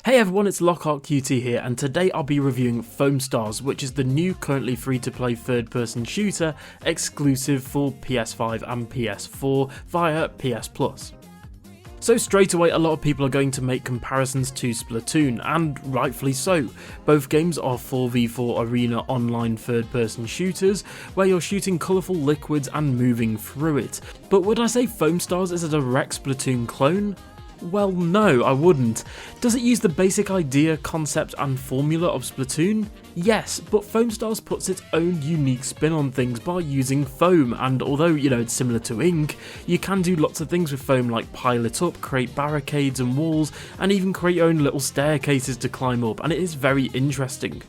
Hey everyone, it's Lockheartqt here, and today I'll be reviewing Foamstars, which is the new currently free-to-play third-person shooter exclusive for PS5 and PS4 via PS Plus. So straight away, a lot of people are going to make comparisons to Splatoon, and rightfully so. Both games are 4v4 arena online third-person shooters, where you're shooting colourful liquids and moving through it. But would I say Foamstars is a direct Splatoon clone? Well, no, I wouldn't. Does it use the basic idea, concept and formula of Splatoon? Yes, but Foamstars puts its own unique spin on things by using foam, and although, it's similar to ink, you can do lots of things with foam like pile it up, create barricades and walls, and even create your own little staircases to climb up, and it is very interesting.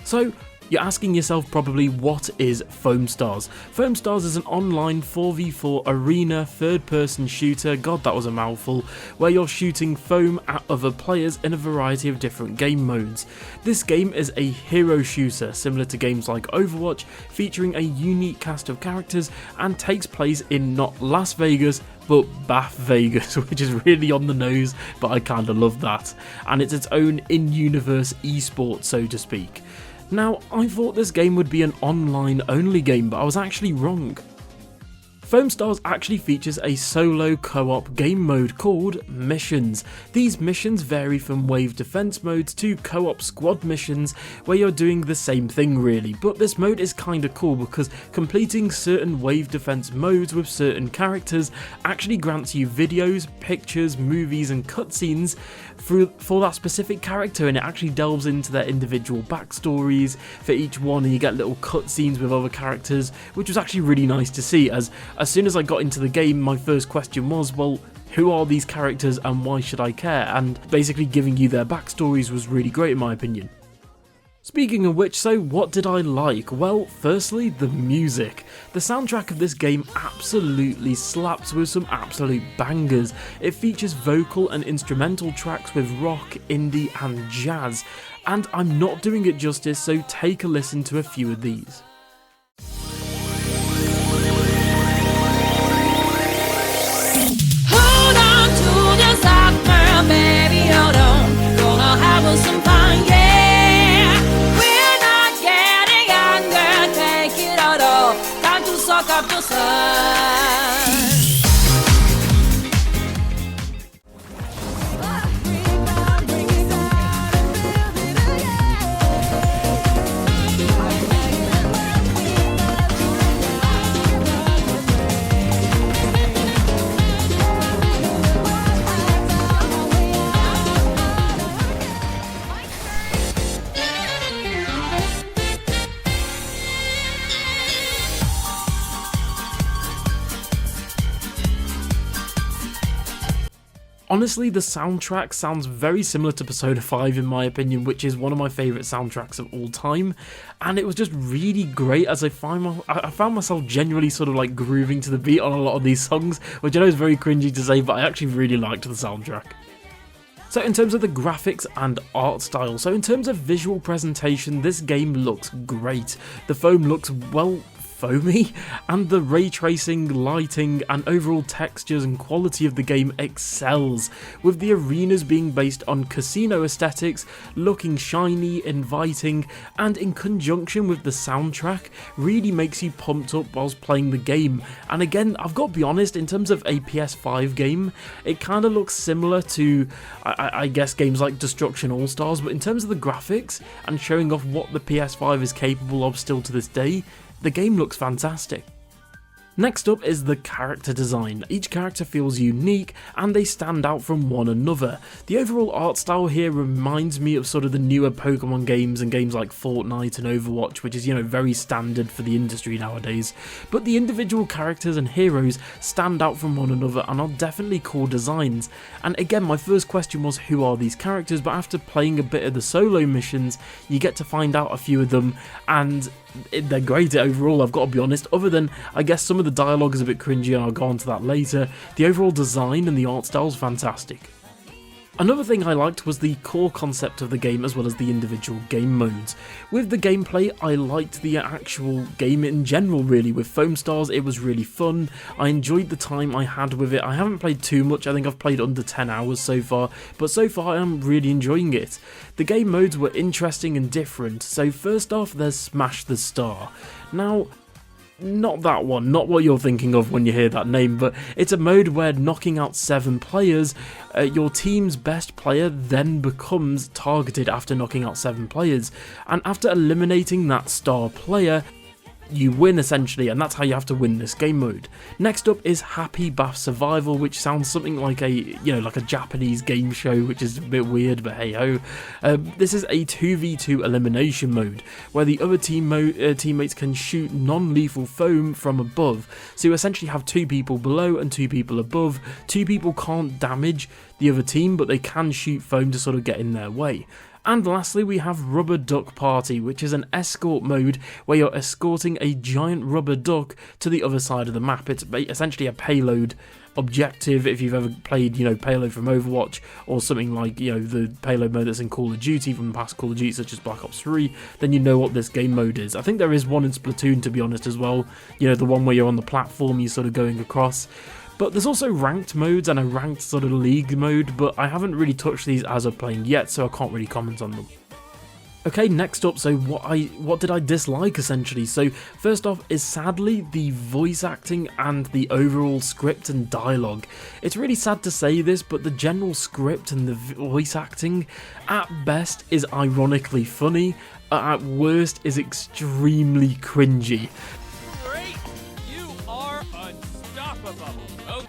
So, you're asking yourself probably, what is Foamstars? Foamstars is an online 4v4 arena third-person shooter, god that was a mouthful, where you're shooting foam at other players in a variety of different game modes. This game is a hero shooter, similar to games like Overwatch, featuring a unique cast of characters and takes place in not Las Vegas, but Bath Vegas, which is really on the nose, but I kinda love that. And it's its own in-universe esport, so to speak. Now, I thought this game would be an online-only game, but I was actually wrong. Foamstars actually features a solo co-op game mode called Missions. These missions vary from wave defense modes to co-op squad missions where you're doing the same thing really, but this mode is kinda cool because completing certain wave defense modes with certain characters actually grants you videos, pictures, movies and cutscenes for that specific character, and it actually delves into their individual backstories for each one, and you get little cutscenes with other characters, which was actually really nice to see. As soon as I got into the game, my first question was, well, who are these characters and why should I care? And basically giving you their backstories was really great in my opinion. Speaking of which, so what did I like? Well, firstly, the music. The soundtrack of this game absolutely slaps with some absolute bangers. It features vocal and instrumental tracks with rock, indie and jazz, and I'm not doing it justice, so take a listen to a few of these. Hold on to the summer, baby, hold on. Gonna have some fun, yeah. Suck up the sun. Honestly, the soundtrack sounds very similar to Persona 5 in my opinion, which is one of my favourite soundtracks of all time, and it was just really great as I found myself genuinely sort of like grooving to the beat on a lot of these songs, which I know is very cringy to say, but I actually really liked the soundtrack. So in terms of the graphics and art style, so in terms of visual presentation, this game looks great. The foam looks, well, foamy, and the ray tracing, lighting and overall textures and quality of the game excels, with the arenas being based on casino aesthetics, looking shiny, inviting, and in conjunction with the soundtrack really makes you pumped up whilst playing the game. And again, I've got to be honest, in terms of a PS5 game, it kind of looks similar to I guess games like Destruction All-Stars, but in terms of the graphics and showing off what the PS5 is capable of still to this day, the game looks fantastic. Next up is the character design. Each character feels unique and they stand out from one another. The overall art style here reminds me of sort of the newer Pokemon games and games like Fortnite and Overwatch, which is, very standard for the industry nowadays. But the individual characters and heroes stand out from one another and are definitely cool designs. And again, my first question was, who are these characters? But after playing a bit of the solo missions, you get to find out a few of them, and they're great overall, I've got to be honest. Other than, I guess, some of the dialogue is a bit cringy and I'll go on to that later, the overall design and the art style is fantastic. Another thing I liked was the core concept of the game as well as the individual game modes. With the gameplay, I liked the actual game in general really. With Foamstars, it was really fun. I enjoyed the time I had with it. I haven't played too much, I think I've played under 10 hours so far, but so far I am really enjoying it. The game modes were interesting and different, so first off there's Smash the Star. Now, not that one, not what you're thinking of when you hear that name, but it's a mode where knocking out 7 players, your team's best player then becomes targeted after knocking out 7 players, and after eliminating that star player, you win essentially, and that's how you have to win this game mode. Next up is Happy Bath Survival, which sounds something like a, like a Japanese game show, which is a bit weird, but hey ho. This is a 2v2 elimination mode, where the other teammates can shoot non-lethal foam from above. So you essentially have 2 people below and 2 people above. 2 people can't damage the other team, but they can shoot foam to sort of get in their way. And lastly, we have Rubber Duck Party, which is an escort mode where you're escorting a giant rubber duck to the other side of the map. It's essentially a payload objective. If you've ever played, Payload from Overwatch, or something like, the payload mode that's in Call of Duty from past Call of Duty, such as Black Ops 3, then you know what this game mode is. I think there is one in Splatoon, to be honest, as well. The one where you're on the platform, you're sort of going across. But there's also ranked modes and a ranked sort of league mode, but I haven't really touched these as of playing yet, so I can't really comment on them. Okay, next up, so what did I dislike essentially? So first off is sadly the voice acting and the overall script and dialogue. It's really sad to say this, but the general script and the voice acting at best is ironically funny, at worst is extremely cringy. Great! You are unstoppable!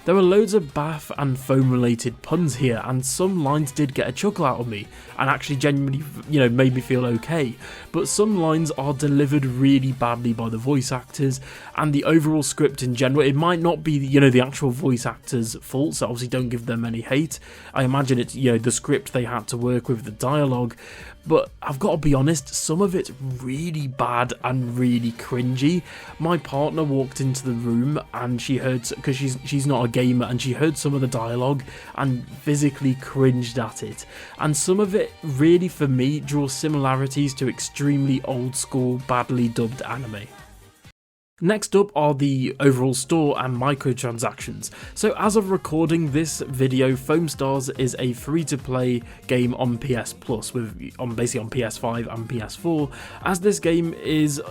There are loads of bath and foam related puns here, and some lines did get a chuckle out of me and actually genuinely, made me feel okay. But some lines are delivered really badly by the voice actors, and the overall script in general, it might not be, the actual voice actors' fault, so obviously don't give them any hate. I imagine it's, the script they had to work with, the dialogue. But I've got to be honest, some of it's really bad and really cringy. My partner walked into the room and she heard, because she's not a gamer, and she heard some of the dialogue and physically cringed at it. And some of it really, for me, draws similarities to extremely old school, badly dubbed anime. Next up are the overall store and microtransactions. So as of recording this video, Foamstars is a free-to-play game on PS Plus, basically on PS5 and PS4, as this game is,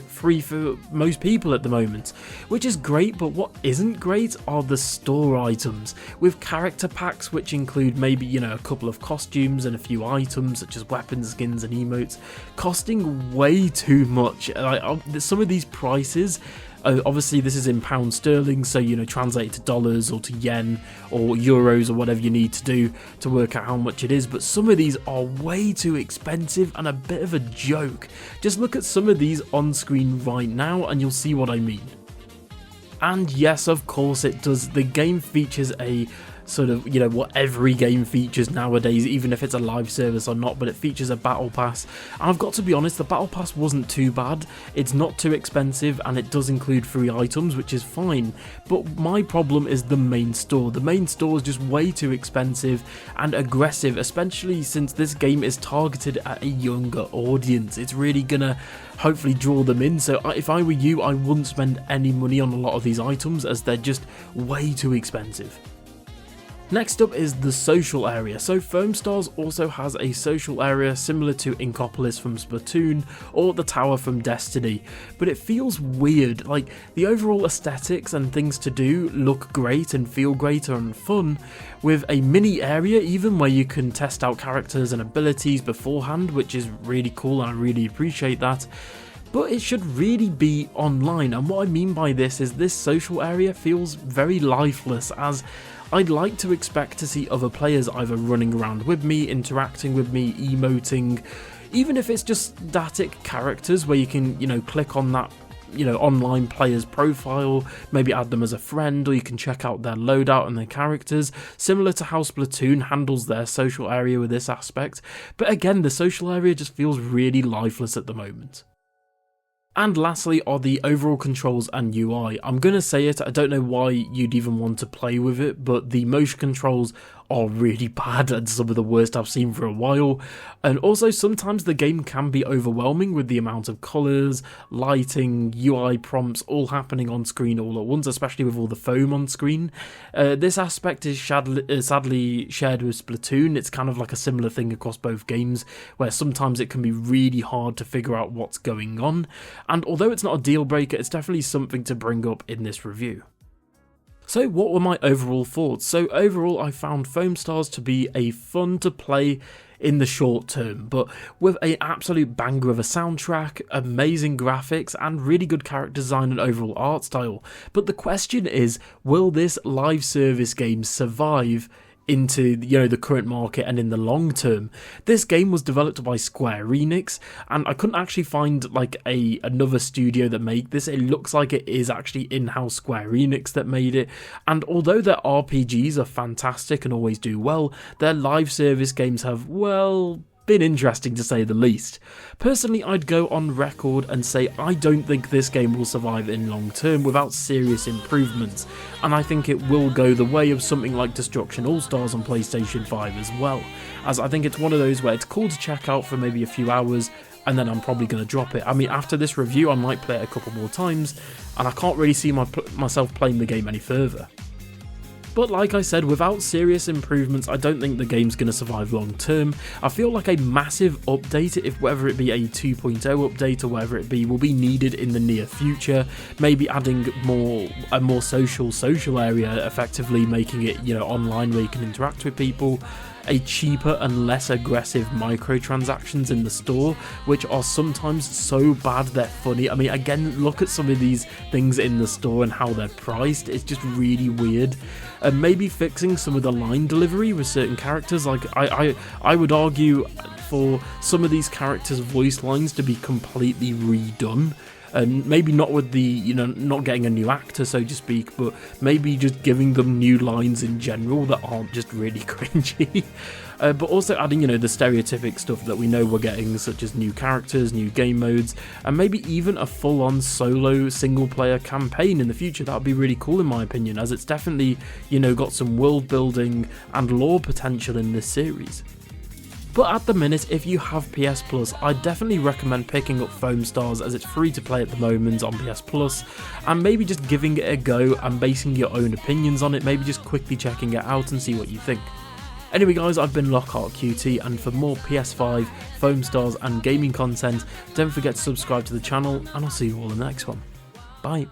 free for most people at the moment, which is great. But what isn't great are the store items, with character packs which include maybe, a couple of costumes and a few items such as weapons, skins and emotes, costing way too much. Some of these prices, obviously this is in pound sterling, so translate it to dollars or to yen or euros or whatever you need to do to work out how much it is, but some of these are way too expensive and a bit of a joke. Just look at some of these on screen right now and you'll see what I mean. And yes, of course it does, the game features a sort of, what every game features nowadays, even if it's a live service or not, but it features a battle pass. And I've got to be honest, the battle pass wasn't too bad, it's not too expensive, and it does include free items, which is fine. But my problem is the main store. The main store is just way too expensive and aggressive, especially since this game is targeted at a younger audience. It's really gonna hopefully draw them in, so if I were you, I wouldn't spend any money on a lot of these items as they're just way too expensive. Next up is the social area. So Foamstars also has a social area similar to Inkopolis from Splatoon or the Tower from Destiny, but it feels weird. Like, the overall aesthetics and things to do look great and feel great and fun, with a mini area even where you can test out characters and abilities beforehand, which is really cool and I really appreciate that. But it should really be online, and what I mean by this is this social area feels very lifeless, as I'd like to expect to see other players either running around with me, interacting with me, emoting, even if it's just static characters where you can, click on that, online player's profile, maybe add them as a friend, or you can check out their loadout and their characters, similar to how Splatoon handles their social area with this aspect. But again, the social area just feels really lifeless at the moment. And lastly are the overall controls and UI. I'm going to say it, I don't know why you'd even want to play with it, but the motion controls are really bad and some of the worst I've seen for a while. And also sometimes the game can be overwhelming with the amount of colours, lighting, UI prompts all happening on screen all at once, especially with all the foam on screen. This aspect is sadly shared with Splatoon. It's kind of like a similar thing across both games, where sometimes it can be really hard to figure out what's going on. And although it's not a deal breaker, it's definitely something to bring up in this review. So what were my overall thoughts? So overall I found Foamstars to be a fun to play in the short term, but with an absolute banger of a soundtrack, amazing graphics and really good character design and overall art style. But the question is, will this live service game survive into the current market and in the long term? This game was developed by Square Enix, and I couldn't actually find like another studio that made this. It looks like it is actually in-house Square Enix that made it, and although their RPGs are fantastic and always do well, their live service games have, well, been interesting to say the least. Personally, I'd go on record and say I don't think this game will survive in long term without serious improvements, and I think it will go the way of something like Destruction All-Stars on PlayStation 5 as well, as I think it's one of those where it's cool to check out for maybe a few hours and then I'm probably going to drop it. I mean, after this review I might play it a couple more times, and I can't really see myself playing the game any further. But like I said, without serious improvements, I don't think the game's going to survive long term. I feel like a massive update, whether it be a 2.0 update or whatever it be, will be needed in the near future. Maybe adding a more social area, effectively making it, online where you can interact with people. A cheaper and less aggressive microtransactions in the store, which are sometimes so bad they're funny. I mean, again, look at some of these things in the store and how they're priced. It's just really weird. And maybe fixing some of the line delivery with certain characters. Like I would argue for some of these characters' voice lines to be completely redone. And maybe not with the, not getting a new actor, so to speak, but maybe just giving them new lines in general that aren't just really cringy. But also adding, the stereotypic stuff that we know we're getting, such as new characters, new game modes, and maybe even a full-on solo single-player campaign in the future. That would be really cool in my opinion, as it's definitely, got some world building and lore potential in this series. But at the minute, if you have PS Plus, I definitely recommend picking up Foamstars, as it's free to play at the moment on PS Plus, and maybe just giving it a go and basing your own opinions on it, maybe just quickly checking it out and see what you think. Anyway guys, I've been Lockheartqt, and for more PS5, Foamstars and gaming content, don't forget to subscribe to the channel, and I'll see you all in the next one. Bye.